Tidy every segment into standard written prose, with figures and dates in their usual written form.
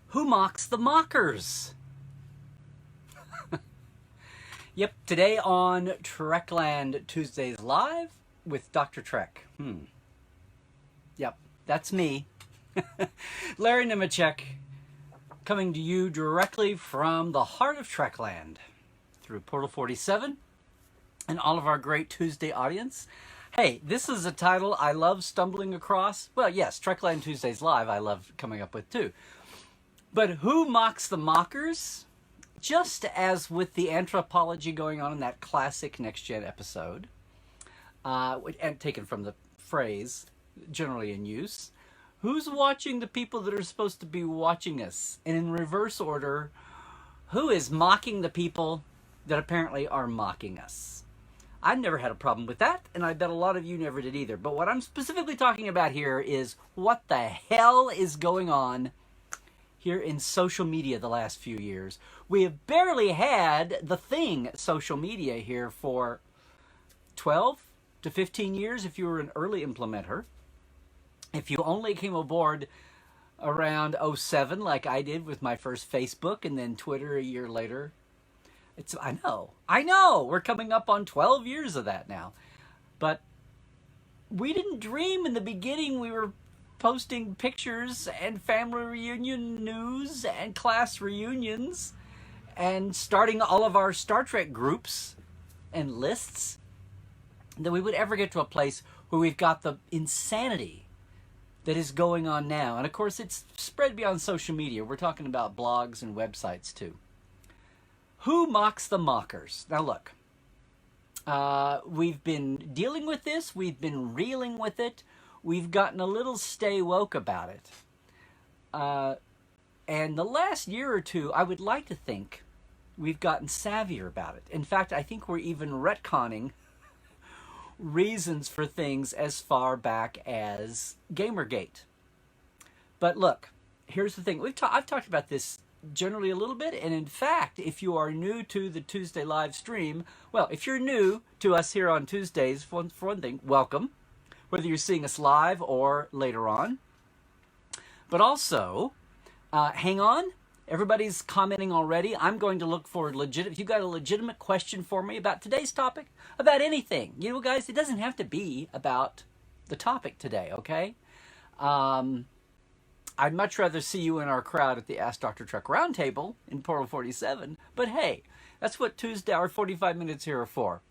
Who mocks the mockers? Yep, today on Trekland Tuesdays Live with Dr. Trek. Yep, that's me. Larry Nemecek, coming to you directly from the heart of Trekland through Portal 47 and all of our great Tuesday audience. Hey, this is a title I love stumbling across. Well, yes, Trekland Tuesdays Live I love coming up with too. But who mocks the mockers? Just as with the anthropology going on in that classic Next Gen episode, and taken from the phrase generally in use, who's watching the people that are supposed to be watching us? And in reverse order, who is mocking the people that apparently are mocking us? I've never had a problem with that, and I bet a lot of you never did either. But what I'm specifically talking about here is what the hell is going on here in social media the last few years. We have barely had the thing social media here for 12 to 15 years if you were an early implementer. If you only came aboard around 07 like I did with my first Facebook and then Twitter a year later. I know, we're coming up on 12 years of that now. But we didn't dream in the beginning we were posting pictures and family reunion news and class reunions and starting all of our Star Trek groups and lists, that we would ever get to a place where we've got the insanity that is going on now. And of course, it's spread beyond social media. We're talking about blogs and websites too. Who mocks the mockers? Now look, we've been dealing with this. We've been reeling with it. We've gotten a little stay woke about it. And the last year or two, I would like to think we've gotten savvier about it. In fact, I think we're even retconning reasons for things as far back as Gamergate. But look, here's the thing. I've talked about this generally a little bit. And in fact, if you are new to the Tuesday live stream, well, if you're new to us here on Tuesdays, for one thing, welcome. Whether you're seeing us live or later on. But also, hang on. Everybody's commenting already. I'm going to look for if you've got a legitimate question for me about today's topic, about anything. You know, guys, it doesn't have to be about the topic today, okay? I'd much rather see you in our crowd at the Ask Dr. Trek Roundtable in Portal 47. But hey, that's what Tuesday, our 45 minutes here are for.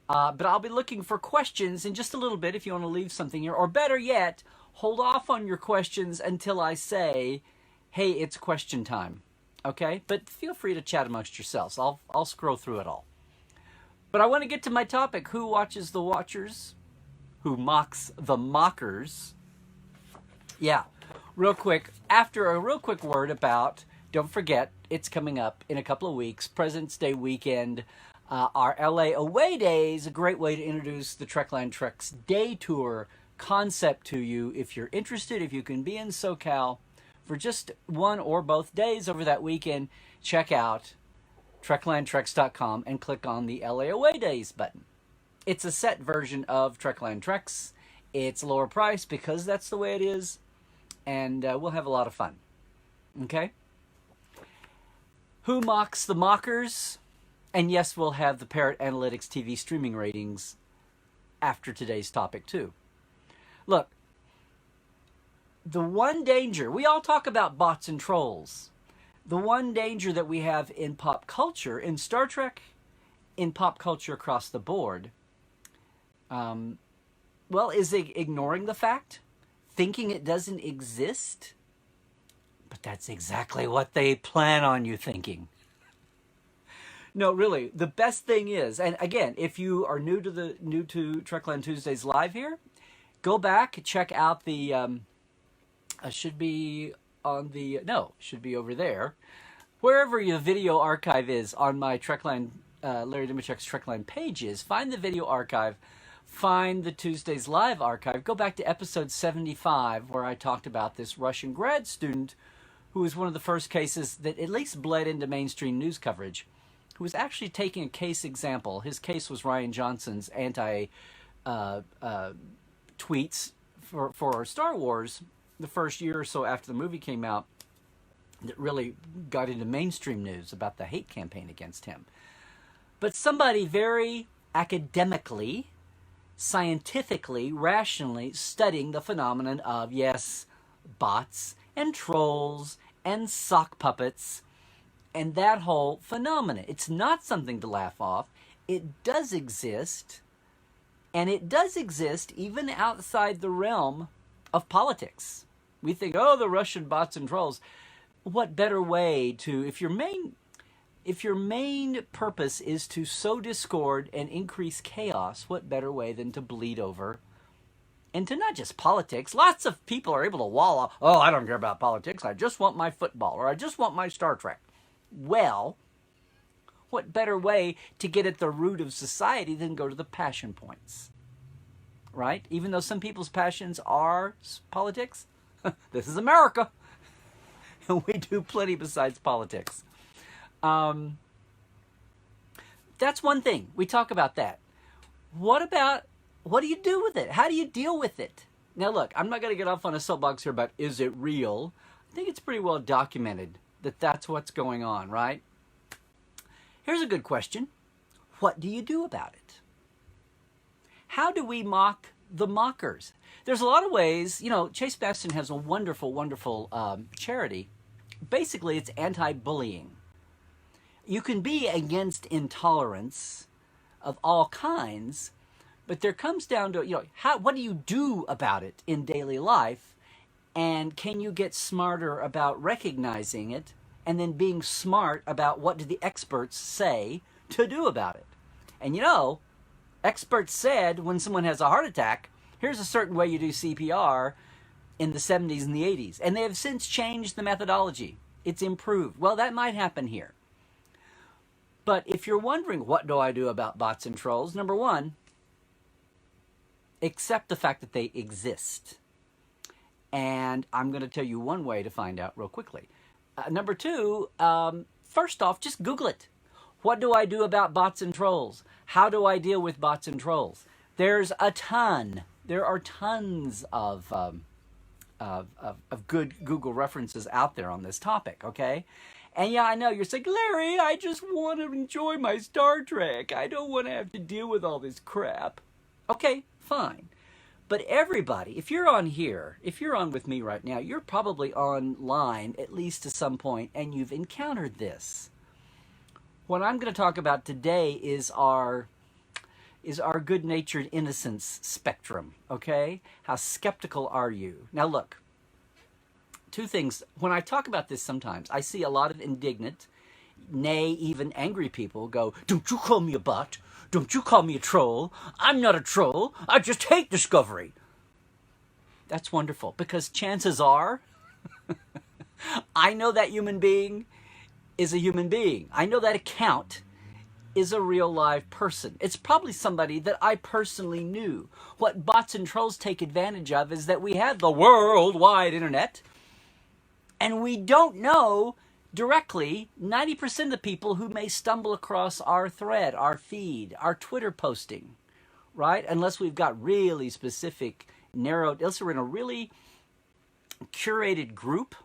But I'll be looking for questions in just a little bit if you want to leave something here. Or better yet, hold off on your questions until I say, hey, it's question time. Okay? But feel free to chat amongst yourselves. I'll scroll through it all. But I want to get to my topic. Who watches the watchers? Who mocks the mockers? Yeah. Real quick. After a real quick word about, don't forget, it's coming up in a couple of weeks, President's Day weekend. Our LA Away Days, a great way to introduce the Trekland Treks Day Tour concept to you. If you're interested, if you can be in SoCal for just one or both days over that weekend, check out TreklandTreks.com and click on the LA Away Days button. It's a set version of Trekland Treks. It's lower price because that's the way it is, and we'll have a lot of fun. Okay? Who mocks the mockers? And yes, we'll have the Parrot Analytics TV streaming ratings after today's topic too. Look, the one danger, we all talk about bots and trolls. The one danger that we have in pop culture, in Star Trek, in pop culture across the board, is ignoring the fact, thinking it doesn't exist. But that's exactly what they plan on you thinking. No, really, the best thing is, and again, if you are new to Trekland Tuesdays Live here, go back, check out the, should be over there. Wherever your video archive is on my Trekland, Larry Nemecek's Trekland pages, find the video archive, find the Tuesdays Live archive, go back to episode 75, where I talked about this Russian grad student who was one of the first cases that at least bled into mainstream news coverage, who was actually taking a case example. His case was Ryan Johnson's tweets for Star Wars the first year or so after the movie came out. that really got into mainstream news about the hate campaign against him. But somebody very academically, scientifically, rationally studying the phenomenon of, yes, bots and trolls and sock puppets and that whole phenomenon. It's not something to laugh off. It does exist, and it does exist even outside the realm of politics. We think, oh, the Russian bots and trolls. What better way to, if your main purpose is to sow discord and increase chaos, what better way than to bleed over into not just politics? Lots of people are able to wallow, oh, I don't care about politics, I just want my football, or I just want my Star Trek. Well, what better way to get at the root of society than go to the passion points, right? Even though some people's passions are politics, this is America, and we do plenty besides politics. That's one thing. We talk about that. What do you do with it? How do you deal with it? Now look, I'm not going to get off on a soapbox here about is it real? I think it's pretty well documented that that's what's going on, right? Here's a good question. What do you do about it? How do we mock the mockers? There's a lot of ways. You know, Chase Bastion has a wonderful, wonderful charity. Basically, it's anti-bullying. You can be against intolerance of all kinds, but there comes down to, you know, what do you do about it in daily life? And can you get smarter about recognizing it and then being smart about what do the experts say to do about it? And you know, experts said when someone has a heart attack, here's a certain way you do CPR in the 70s and the 80s. And they have since changed the methodology. It's improved. Well, that might happen here. But if you're wondering, what do I do about bots and trolls? Number one, accept the fact that they exist. And I'm going to tell you one way to find out real quickly. Number two, first off, just Google it. What do I do about bots and trolls? How do I deal with bots and trolls? There's a ton. There are tons of good Google references out there on this topic, okay? And yeah, I know, you're saying, Larry, I just want to enjoy my Star Trek. I don't want to have to deal with all this crap. Okay, fine. But everybody, if you're on here, if you're on with me right now, you're probably online at least to some point, and you've encountered this. What I'm going to talk about today is our good-natured innocence spectrum, okay? How skeptical are you? Now look, two things. When I talk about this sometimes, I see a lot of indignant, nay, even angry people go, don't you call me a bot. Don't you call me a troll. I'm not a troll. I just hate Discovery. That's wonderful, because chances are, I know that human being is a human being. I know that account is a real live person. It's probably somebody that I personally knew. What bots and trolls take advantage of is that we have the worldwide internet, and we don't know directly 90% of the people who may stumble across our thread, our feed, our Twitter posting, right? Unless we've got really specific, narrowed, unless we're in a really curated group,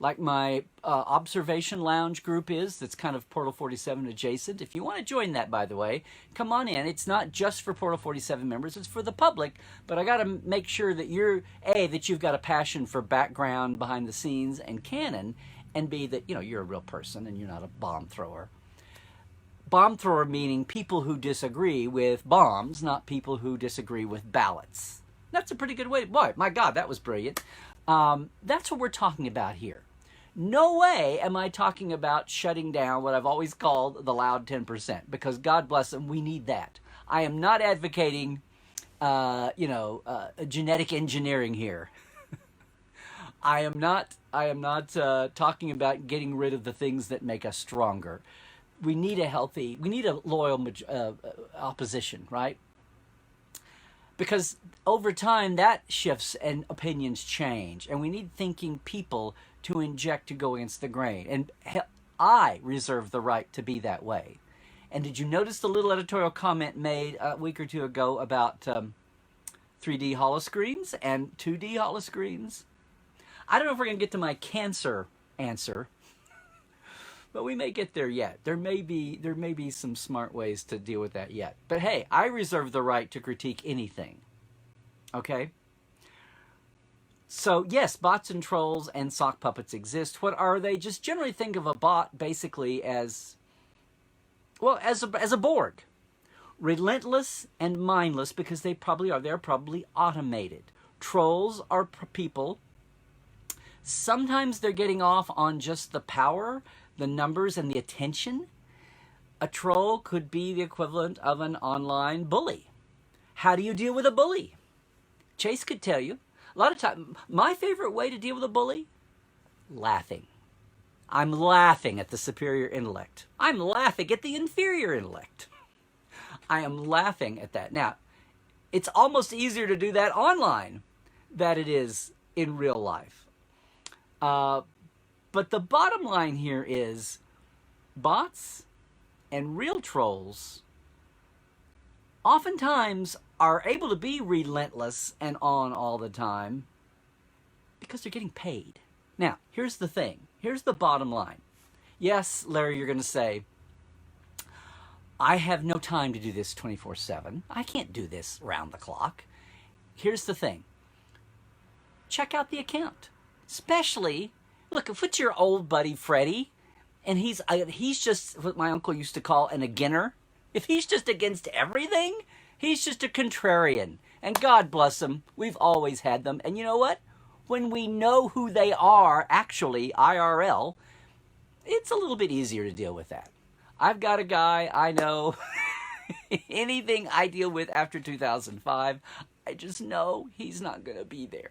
like my Observation Lounge group is, that's kind of Portal 47 adjacent. If you want to join that, by the way, come on in. It's not just for Portal 47 members, it's for the public, but I got to make sure that that you've got a passion for background, behind the scenes, and canon, and B, that, you know, you're a real person and you're not a bomb thrower. Bomb thrower meaning people who disagree with bombs, not people who disagree with ballots. That's a pretty good way. Boy, my God, that was brilliant. That's what we're talking about here. No way am I talking about shutting down what I've always called the loud 10%, because God bless them, we need that. I am not advocating, genetic engineering here. I am not talking about getting rid of the things that make us stronger. We need a loyal opposition, right? Because over time that shifts and opinions change, and we need thinking people to inject to go against the grain. And I reserve the right to be that way. And did you notice the little editorial comment made a week or two ago about 3D holoscreens and 2D holoscreens? I don't know if we're going to get to my cancer answer. But we may get there yet. There may be some smart ways to deal with that yet. But hey, I reserve the right to critique anything. Okay? So yes, bots and trolls and sock puppets exist. What are they? Just generally think of a bot basically as, well, as a Borg. Relentless and mindless, because they probably are. They're probably automated. Trolls are people. Sometimes they're getting off on just the power, the numbers, and the attention. A troll could be the equivalent of an online bully. How do you deal with a bully? Chase could tell you. A lot of time, my favorite way to deal with a bully? Laughing. I'm laughing at the superior intellect. I'm laughing at the inferior intellect. I am laughing at that. Now, it's almost easier to do that online than it is in real life. But the bottom line here is bots and real trolls oftentimes are able to be relentless and on all the time because they're getting paid. Now, here's the thing. Here's the bottom line. Yes, Larry, you're going to say, I have no time to do this 24/7. I can't do this round the clock. Here's the thing. Check out the account. Especially, look, if it's your old buddy Freddie, and he's just what my uncle used to call an againer. If he's just against everything, he's just a contrarian. And God bless him, we've always had them. And you know what? When we know who they are, actually, IRL, it's a little bit easier to deal with that. I've got a guy I know, anything I deal with after 2005, I just know he's not going to be there.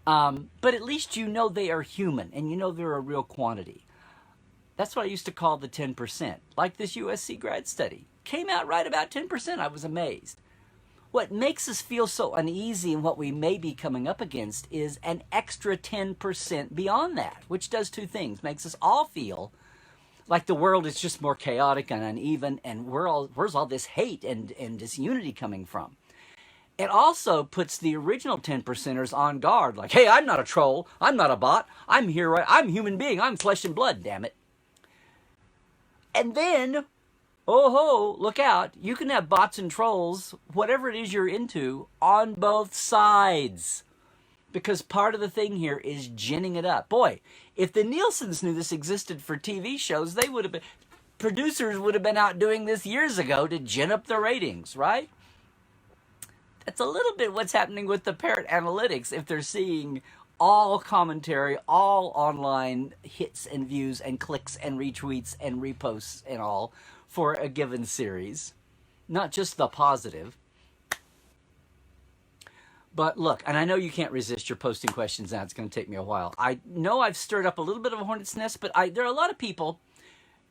But at least you know they are human, and you know they're a real quantity. That's what I used to call the 10%. Like this USC grad study. Came out right about 10%. I was amazed. What makes us feel so uneasy and what we may be coming up against is an extra 10% beyond that, which does two things. Makes us all feel like the world is just more chaotic and uneven, and where's all this hate and disunity coming from? It also puts the original 10%ers on guard, like, hey, I'm not a troll, I'm not a bot, I'm here, I'm a human being, I'm flesh and blood, damn it. And then, oh ho, look out, you can have bots and trolls, whatever it is you're into, on both sides. Because part of the thing here is ginning it up. Boy, if the Nielsen's knew this existed for TV shows, they would have been, producers would have been out doing this years ago to gin up the ratings, right? That's a little bit what's happening with the Parrot Analytics if they're seeing all commentary, all online hits and views and clicks and retweets and reposts and all for a given series. Not just the positive. But look, and I know you can't resist your posting questions now. It's going to take me a while. I know I've stirred up a little bit of a hornet's nest, but there are a lot of people,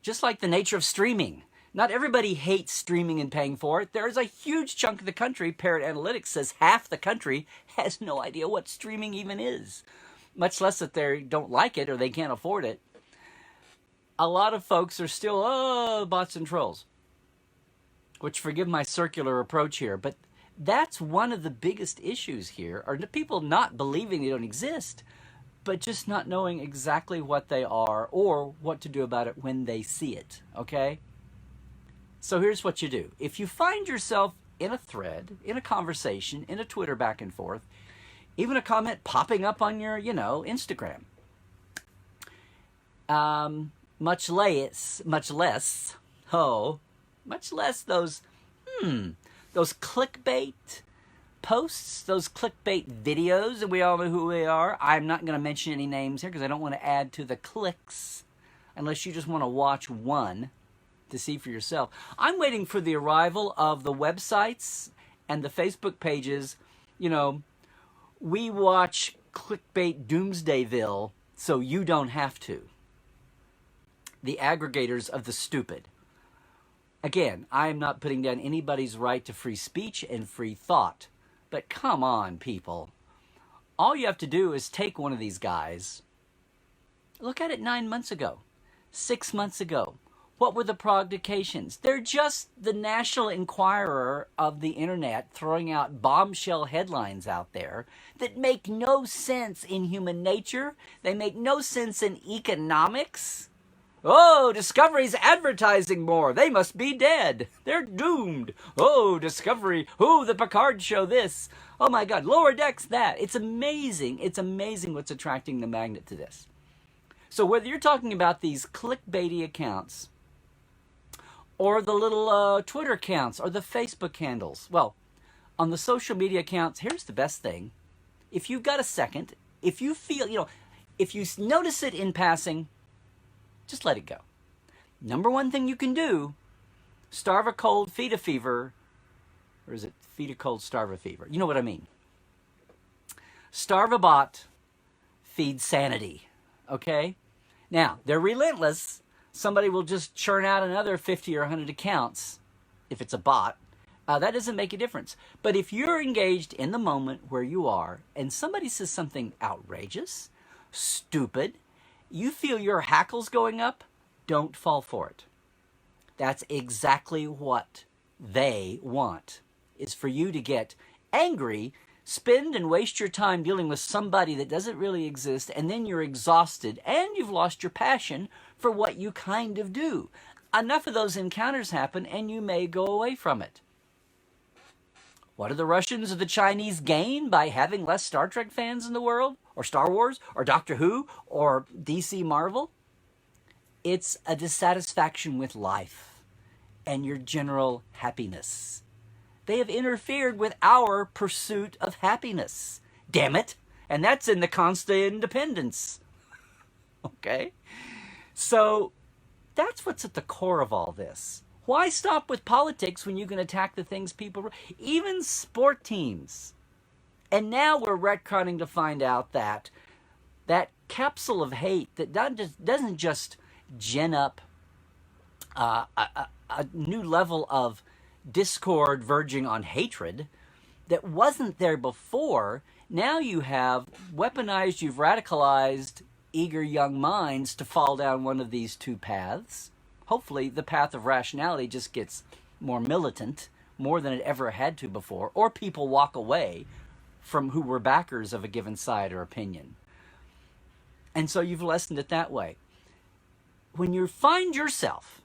just like the nature of streaming. Not everybody hates streaming and paying for it. There is a huge chunk of the country, Parrot Analytics says half the country has no idea what streaming even is, much less that they don't like it or they can't afford it. A lot of folks are still, bots and trolls, which forgive my circular approach here, but that's one of the biggest issues here, are the people not believing they don't exist, but just not knowing exactly what they are or what to do about it when they see it, okay? So here's what you do. If you find yourself in a thread, in a conversation, in a Twitter back and forth, even a comment popping up on your, Instagram, much less those clickbait posts, those clickbait videos, and we all know who they are. I'm not going to mention any names here because I don't want to add to the clicks unless you just want to watch one to see for yourself. I'm waiting for the arrival of the websites and the Facebook pages. We watch clickbait Doomsdayville so you don't have to. The aggregators of the stupid. Again, I am not putting down anybody's right to free speech and free thought. But come on, people. All you have to do is take one of these guys. Look at it 9 months ago, 6 months ago. What were the provocations? They're just the National Enquirer of the internet throwing out bombshell headlines out there that make no sense in human nature. They make no sense in economics. Oh, Discovery's advertising more. They must be dead. They're doomed. Oh, Discovery. Oh, the Picard show this. Oh my God, Lower Decks that. It's amazing. It's amazing what's attracting the magnet to this. So whether you're talking about these clickbaity accounts or the little Twitter accounts or the Facebook handles, well, on the social media accounts, here's the best thing. If you've got a second, if you feel, if you notice it in passing, just let it go. Number one thing you can do, starve a cold, feed a fever, or is it feed a cold, starve a fever? You know what I mean. Starve a bot, feed sanity, okay? Now, they're relentless. Somebody will just churn out another 50 or 100 accounts if it's a bot. That doesn't make a difference. But if you're engaged in the moment where you are and somebody says something outrageous, stupid, you feel your hackles going up, don't fall for it. That's exactly what they want, is for you to get angry, spend and waste your time dealing with somebody that doesn't really exist, and then you're exhausted and you've lost your passion for what you kind of do. Enough of those encounters happen and you may go away from it. What do the Russians or the Chinese gain by having less Star Trek fans in the world? Or Star Wars? Or Doctor Who? Or DC Marvel? It's a dissatisfaction with life and your general happiness. They have interfered with our pursuit of happiness. Damn it. And that's in the constant independence. Okay? So that's what's at the core of all this. Why stop with politics when you can attack the things people... Even sport teams. And now we're retconning to find out that that capsule of hate that doesn't just gin up a new level of discord verging on hatred that wasn't there before. Now you have weaponized, you've radicalized eager young minds to fall down one of these two paths. Hopefully the path of rationality just gets more militant, more than it ever had to before, or people walk away from who were backers of a given side or opinion. And so you've lessened it that way. When you find yourself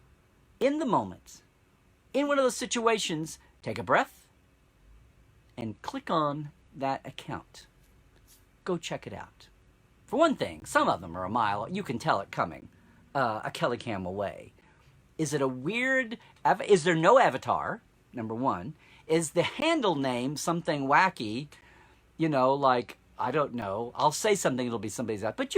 in the moment, in one of those situations, take a breath and click on that account. Go check it out. For one thing, some of them are a mile, you can tell it coming, a Kellycam away. Is it a weird, is there no avatar, number one? Is the handle name something wacky, like, I don't know, I'll say something, it'll be somebody's out, but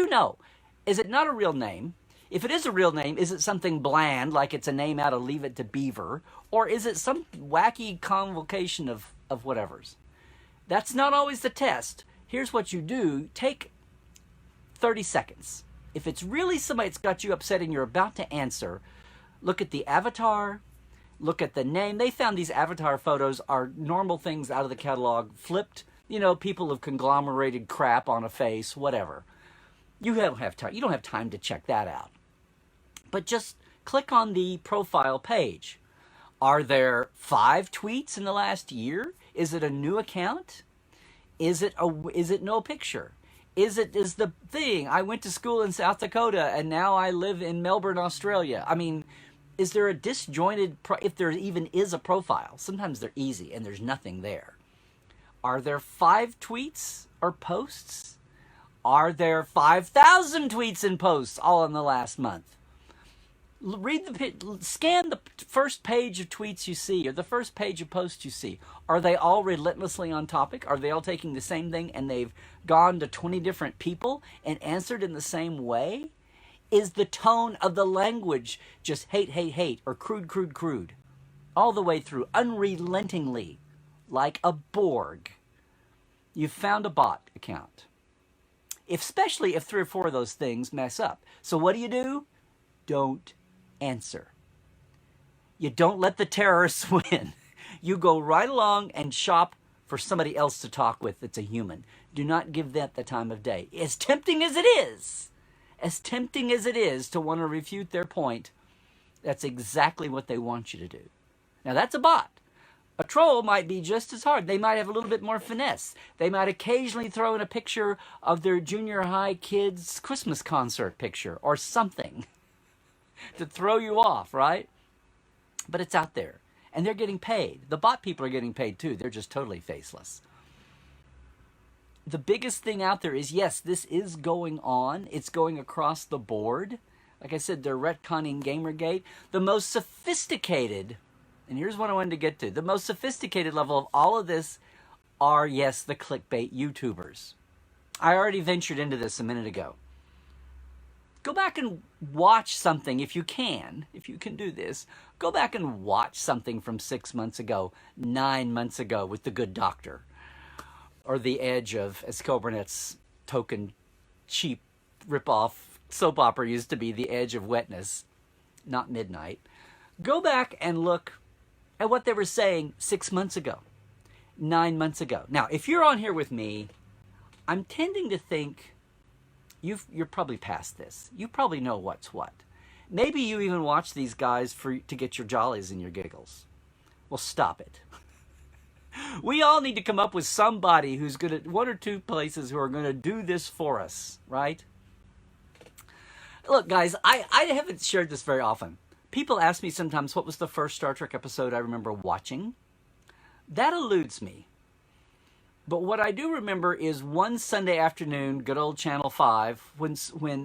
is it not a real name? If it is a real name, is it something bland, like it's a name out of Leave It to Beaver, or is it some wacky convocation of whatevers? That's not always the test. Here's what you do. Take 30 seconds. If it's really somebody that's got you upset and you're about to answer, look at the avatar, look at the name. They found these avatar photos are normal things out of the catalog, flipped. People have conglomerated crap on a face, whatever. You don't have time. You don't have time to check that out. But just click on the profile page. Are there 5 tweets in the last year? Is it a new account? Is it no picture? Is the thing, I went to school in South Dakota and now I live in Melbourne, Australia? I mean, is there a disjointed, if there even is a profile? Sometimes they're easy and there's nothing there. Are there 5 tweets or posts? Are there 5,000 tweets and posts all in the last month? Scan the first page of tweets you see or the first page of posts you see. Are they all relentlessly on topic? Are they all taking the same thing and they've gone to 20 different people and answered in the same way? Is the tone of the language just hate, hate, hate, or crude, crude, crude? All the way through, unrelentingly, like a Borg. You've found a bot account. Especially if 3 or 4 of those things mess up. So what do? Don't answer. You don't let the terrorists win. You go right along and shop for somebody else to talk with that's a human. Do not give that the time of day. As tempting as it is to want to refute their point, That's exactly what they want you to do. Now, that's a bot. A troll might be just as hard. They might have a little bit more finesse. They might occasionally throw in a picture of their junior high kids' Christmas concert picture or something to throw you off, right? But it's out there. And they're getting paid. The bot people are getting paid too. They're just totally faceless. The biggest thing out there is, yes, this is going on. It's going across the board. Like I said, they're retconning Gamergate. The most sophisticated, and here's what I wanted to get to, the most sophisticated level of all of this are, yes, the clickbait YouTubers. I already ventured into this a minute ago. Go back and watch something if you can do this. Go back and watch something from 6 months ago, 9 months ago with The Good Doctor. Or the edge of, as Coburnet's token cheap ripoff soap opera used to be, The Edge of Wetness, not Midnight. Go back and look at what they were saying 6 months ago, 9 months ago. Now, if you're on here with me, I'm tending to think you're probably past this. You probably know what's what. Maybe you even watch these guys to get your jollies and your giggles. Well, stop it. We all need to come up with somebody who's good at one or two places who are going to do this for us, right? Look, guys, I haven't shared this very often. People ask me sometimes, what was the first Star Trek episode I remember watching? That eludes me. But what I do remember is one Sunday afternoon, good old Channel 5, when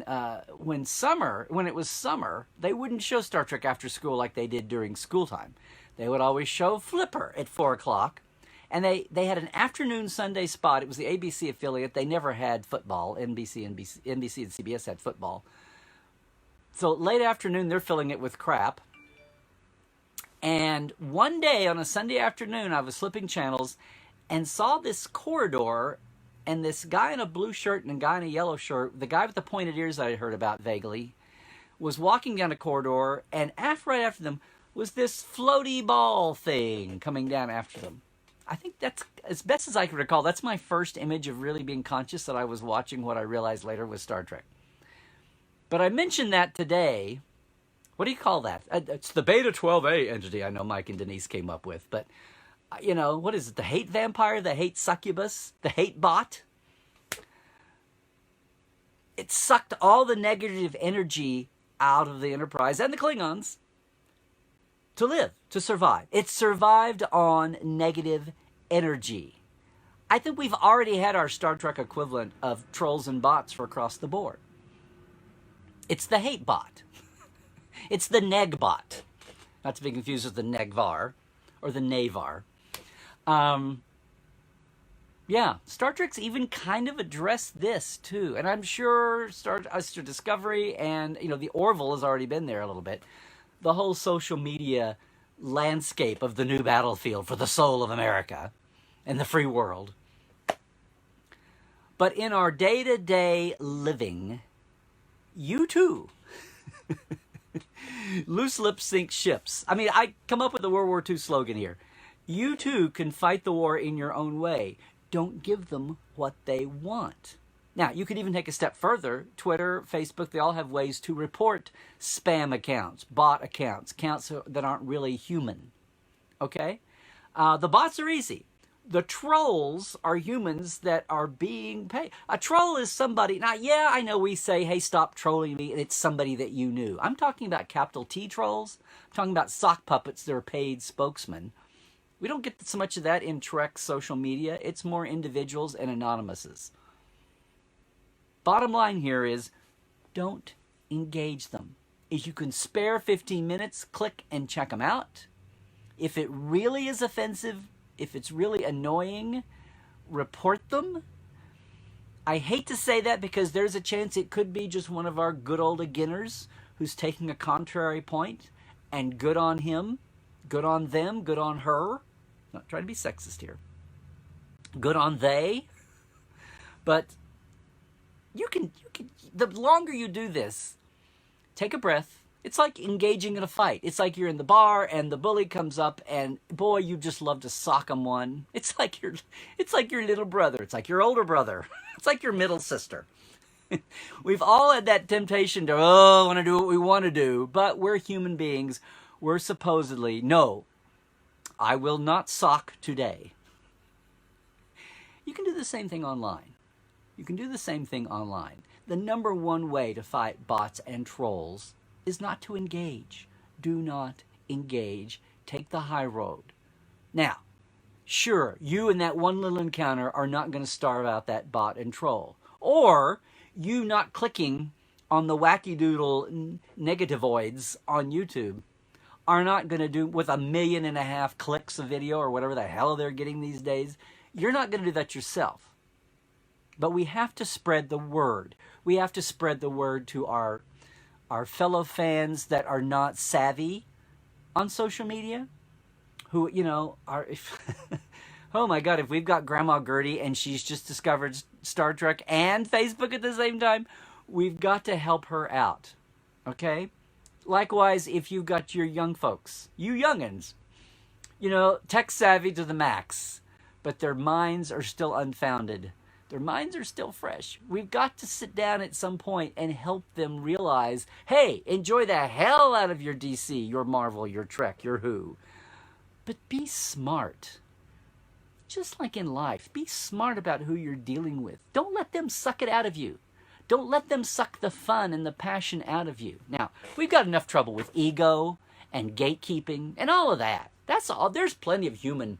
it was summer, they wouldn't show Star Trek after school like they did during school time. They would always show Flipper at 4 o'clock. And they had an afternoon Sunday spot. It was the ABC affiliate. They never had football. NBC and CBS had football. So late afternoon, they're filling it with crap. And one day on a Sunday afternoon, I was flipping channels and saw this corridor and this guy in a blue shirt and a guy in a yellow shirt, the guy with the pointed ears I had heard about vaguely, was walking down a corridor, and right after them was this floaty ball thing coming down after them. I think that's, as best as I can recall, that's my first image of really being conscious that I was watching what I realized later was Star Trek. But I mentioned that today. What do you call that? It's the Beta 12A entity I know Mike and Denise came up with. But, you know, what is it? The hate vampire? The hate succubus? The hate bot? It sucked all the negative energy out of the Enterprise and the Klingons to live, to survive. It survived on negative energy. I think we've already had our Star Trek equivalent of trolls and bots for across the board. It's the hate bot. It's the neg bot. Not to be confused with the negvar or the navar. Yeah, Star Trek's even kind of addressed this too. And I'm sure Star Discovery and, you know, the Orville has already been there a little bit. The whole social media landscape of the new battlefield for the soul of America and the free world. But in our day-to-day living, you too. Loose lips sink ships. I mean, I come up with the World War II slogan here. You too can fight the war in your own way. Don't give them what they want. Now, you could even take a step further. Twitter, Facebook, they all have ways to report spam accounts, bot accounts, accounts that aren't really human. Okay? The bots are easy. The trolls are humans that are being paid. A troll is somebody. Now, yeah, I know we say, hey, stop trolling me, and it's somebody that you knew. I'm talking about capital T trolls. I'm talking about sock puppets that are paid spokesmen. We don't get so much of that in Trek's social media. It's more individuals and anonymouses. Bottom line here is, don't engage them. If you can spare 15 minutes, click and check them out. If it really is offensive, if it's really annoying, report them. I hate to say that because there's a chance it could be just one of our good old beginners who's taking a contrary point, and good on him, good on them, good on her. Not trying to be sexist here. Good on they. But you can, the longer you do this, take a breath. It's like engaging in a fight. It's like you're in the bar and the bully comes up and boy, you just love to sock him one. It's like your little brother. It's like your older brother. It's like your middle sister. We've all had that temptation to, oh, I want to do what we want to do, but we're human beings. We're supposedly, no, I will not sock today. You can do the same thing online. You can do the same thing online. The number one way to fight bots and trolls is not to engage. Do not engage. Take the high road. Now, sure, you and that one little encounter are not going to starve out that bot and troll. Or you not clicking on the wacky doodle negativoids on YouTube are not going to do, with 1.5 million clicks a video or whatever the hell they're getting these days, you're not going to do that yourself. But we have to spread the word. We have to spread the word to our fellow fans that are not savvy on social media, who, you know, are... Oh my God, if we've got Grandma Gertie and she's just discovered Star Trek and Facebook at the same time, we've got to help her out, okay? Likewise, if you've got your young folks, you youngins, you know, tech savvy to the max, but their minds are still unfounded. Their minds are still fresh. We've got to sit down at some point and help them realize, hey, enjoy the hell out of your DC, your Marvel, your Trek, your Who, but be smart. Just like in life, be smart about who you're dealing with. Don't let them suck it out of you. Don't let them suck the fun and the passion out of you. Now, we've got enough trouble with ego and gatekeeping and all of that. That's all. There's plenty of human...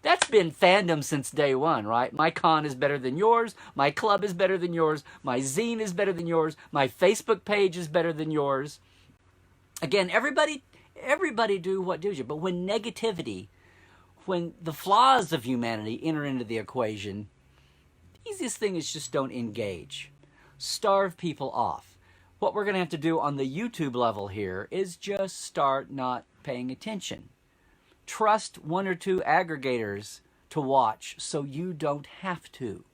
That's been fandom since day one, right? My con is better than yours. My club is better than yours. My zine is better than yours. My Facebook page is better than yours. Again, everybody do what do you. But when negativity... when the flaws of humanity enter into the equation, the easiest thing is just don't engage. Starve people off. What we're going to have to do on the YouTube level here is just start not paying attention. Trust one or two aggregators to watch so you don't have to.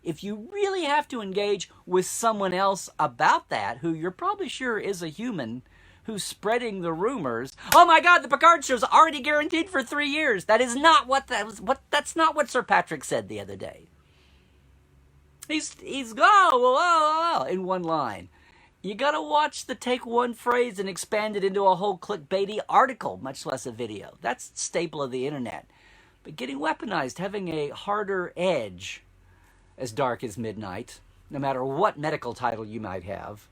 If you really have to engage with someone else about that, who you're probably sure is a human, who's spreading the rumors. Oh my God, the Picard show's already guaranteed for 3 years. That is not what that's not what Sir Patrick said the other day. He's in one line. You gotta watch the take one phrase and expand it into a whole clickbaity article, much less a video. That's the staple of the internet. But getting weaponized, having a harder edge, as dark as midnight, no matter what medical title you might have,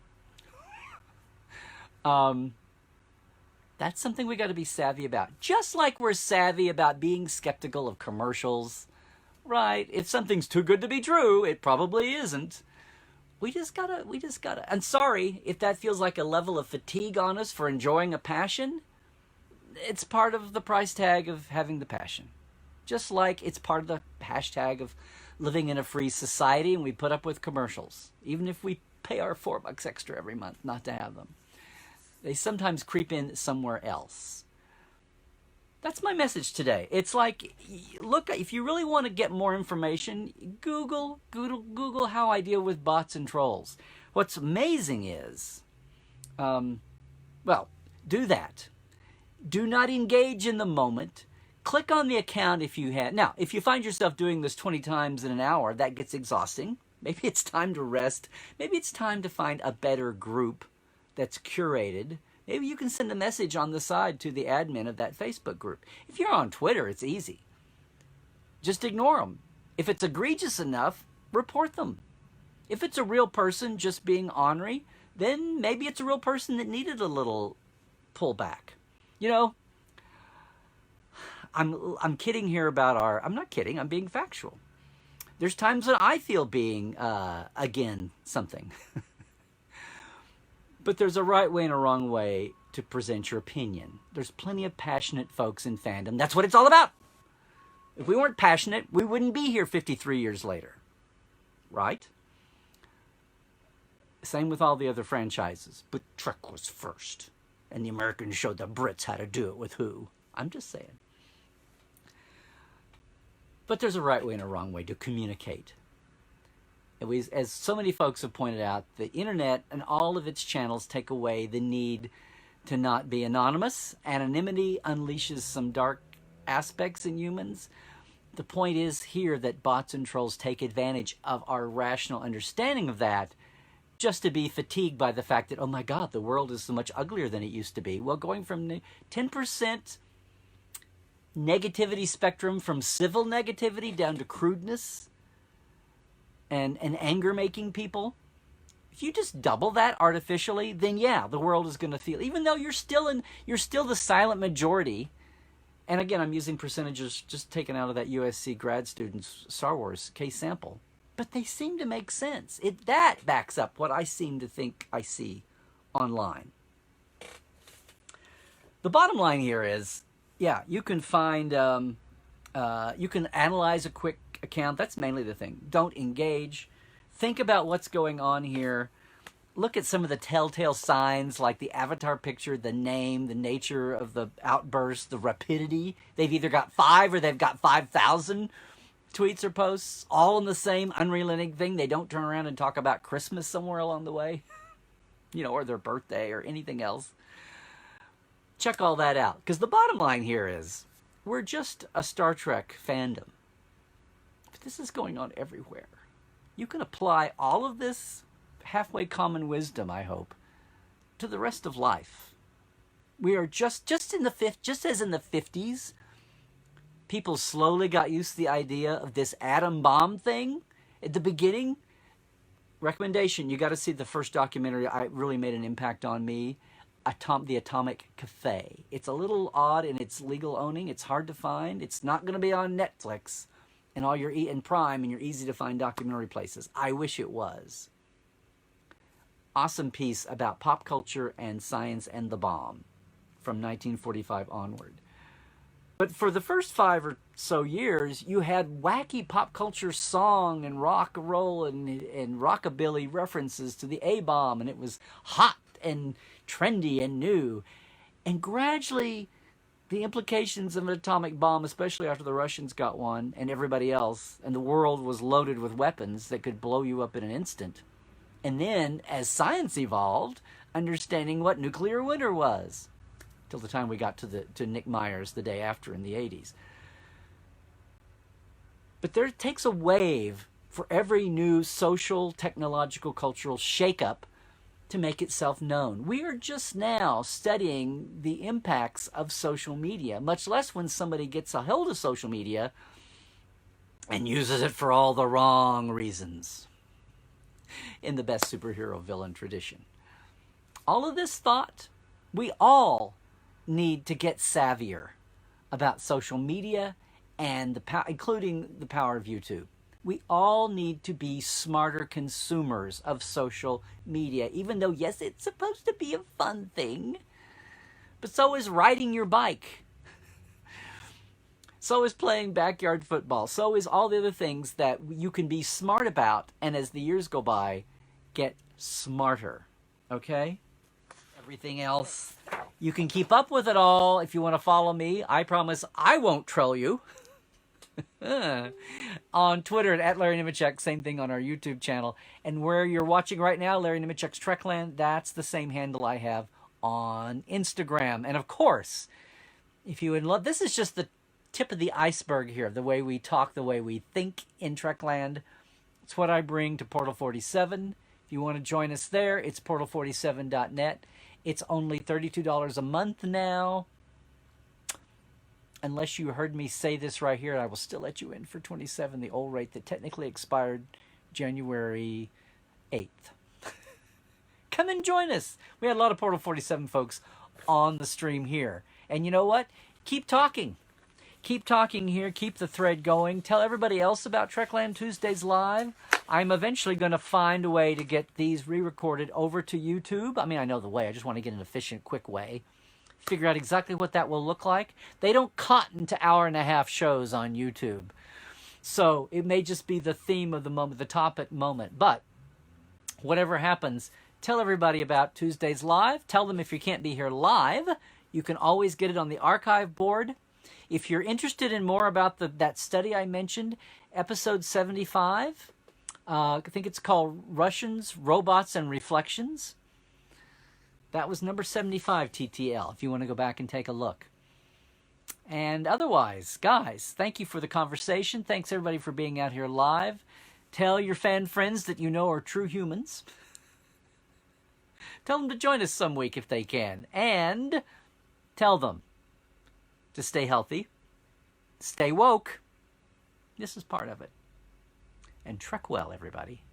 that's something we got to be savvy about. Just like we're savvy about being skeptical of commercials, right? If something's too good to be true, it probably isn't. We just gotta. And sorry if that feels like a level of fatigue on us for enjoying a passion. It's part of the price tag of having the passion. Just like it's part of the hashtag of living in a free society and we put up with commercials. Even if we pay our $4 extra every month not to have them. They sometimes creep in somewhere else. That's my message today. It's like, look, if you really want to get more information, Google how I deal with bots and trolls. What's amazing is, well, do that. Do not engage in the moment. Click on the account if you have. Now, if you find yourself doing this 20 times in an hour, that gets exhausting. Maybe it's time to rest. Maybe it's time to find a better group that's curated. Maybe you can send a message on the side to the admin of that Facebook group. If you're on Twitter, it's easy. Just ignore them. If it's egregious enough, report them. If it's a real person just being ornery, then maybe it's a real person that needed a little pullback. You know, I'm kidding here about I'm not kidding, I'm being factual. There's times when I feel being, again, something. But there's a right way and a wrong way to present your opinion. There's plenty of passionate folks in fandom. That's what it's all about. If we weren't passionate, we wouldn't be here 53 years later. Right? Same with all the other franchises. But Trek was first. And the Americans showed the Brits how to do it with who. I'm just saying. But there's a right way and a wrong way to communicate. As so many folks have pointed out, the internet and all of its channels take away the need to not be anonymous. Anonymity unleashes some dark aspects in humans. The point is here that bots and trolls take advantage of our rational understanding of that just to be fatigued by the fact that, oh my God, the world is so much uglier than it used to be. Well, going from 10% negativity spectrum from civil negativity down to crudeness and anger-making people, if you just double that artificially, then yeah, the world is going to feel, even though you're still the silent majority. And again, I'm using percentages just taken out of that USC grad student's Star Wars case sample. But they seem to make sense. That backs up what I seem to think I see online. The bottom line here is, yeah, you can find, you can analyze a quick account. That's mainly the thing. Don't engage. Think about what's going on here. Look at some of the telltale signs like the avatar picture, the name, the nature of the outburst, the rapidity. They've either got 5 or they've got 5,000 tweets or posts, all in the same unrelenting thing. They don't turn around and talk about Christmas somewhere along the way, or their birthday or anything else. Check all that out, because the bottom line here is we're just a Star Trek fandom. But this is going on everywhere. You can apply all of this halfway common wisdom, I hope, to the rest of life. We are just as in the 50s, people slowly got used to the idea of this atom bomb thing. At the beginning, recommendation, you got to see the first documentary. I really made an impact on me, The Atomic Cafe. It's a little odd in its legal owning. It's hard to find. It's not going to be on Netflix and all your and Prime and your easy to find documentary places. I wish it was. Awesome piece about pop culture and science and the bomb from 1945 onward. But for the first 5 or so years, you had wacky pop culture song and rock and roll and rockabilly references to the A-bomb, and it was hot and trendy and new. And gradually, the implications of an atomic bomb, especially after the Russians got one and everybody else, and the world was loaded with weapons that could blow you up in an instant. And then, as science evolved, understanding what nuclear winter was, till the time we got to Nick Myers the day after in the 80s. But there takes a wave for every new social, technological, cultural shakeup to make itself known. We are just now studying the impacts of social media, much less when somebody gets a hold of social media and uses it for all the wrong reasons, in the best superhero villain tradition. All of this thought, we all need to get savvier about social media and including the power of YouTube. We all need to be smarter consumers of social media, even though, yes, it's supposed to be a fun thing, but so is riding your bike. So is playing backyard football. So is all the other things that you can be smart about, and as the years go by, get smarter, okay? Everything else, you can keep up with it all if you want to follow me. I promise I won't troll you. On Twitter at Larry Nemecek, same thing on our YouTube channel. And where you're watching right now, Larry Nemecek's Trekland, that's the same handle I have on Instagram. And of course, if you would love, this is just the tip of the iceberg here, the way we talk, the way we think in Trekland. It's what I bring to Portal 47. If you want to join us there, it's portal47.net. It's only $32 a month now. Unless you heard me say this right here, I will still let you in for $27, the old rate that technically expired January 8th. Come and join us. We had a lot of Portal 47 folks on the stream here. And you know what? Keep talking. Keep talking here. Keep the thread going. Tell everybody else about Trekland Tuesdays Live. I'm eventually going to find a way to get these re-recorded over to YouTube. I mean, I know the way. I just want to get an efficient, quick way. Figure out exactly what that will look like. They don't cotton to hour-and-a-half shows on YouTube. So it may just be the theme of the moment, the topic moment. But whatever happens, tell everybody about Tuesdays Live. Tell them if you can't be here live, you can always get it on the archive board. If you're interested in more about that study I mentioned, episode 75, I think it's called Russians, Robots, and Reflections. That was number 75 TTL, if you want to go back and take a look. And otherwise, guys, thank you for the conversation. Thanks everybody for being out here live. Tell your fan friends that you know are true humans. Tell them to join us some week if they can. And tell them to stay healthy, stay woke. This is part of it. And trek well, everybody.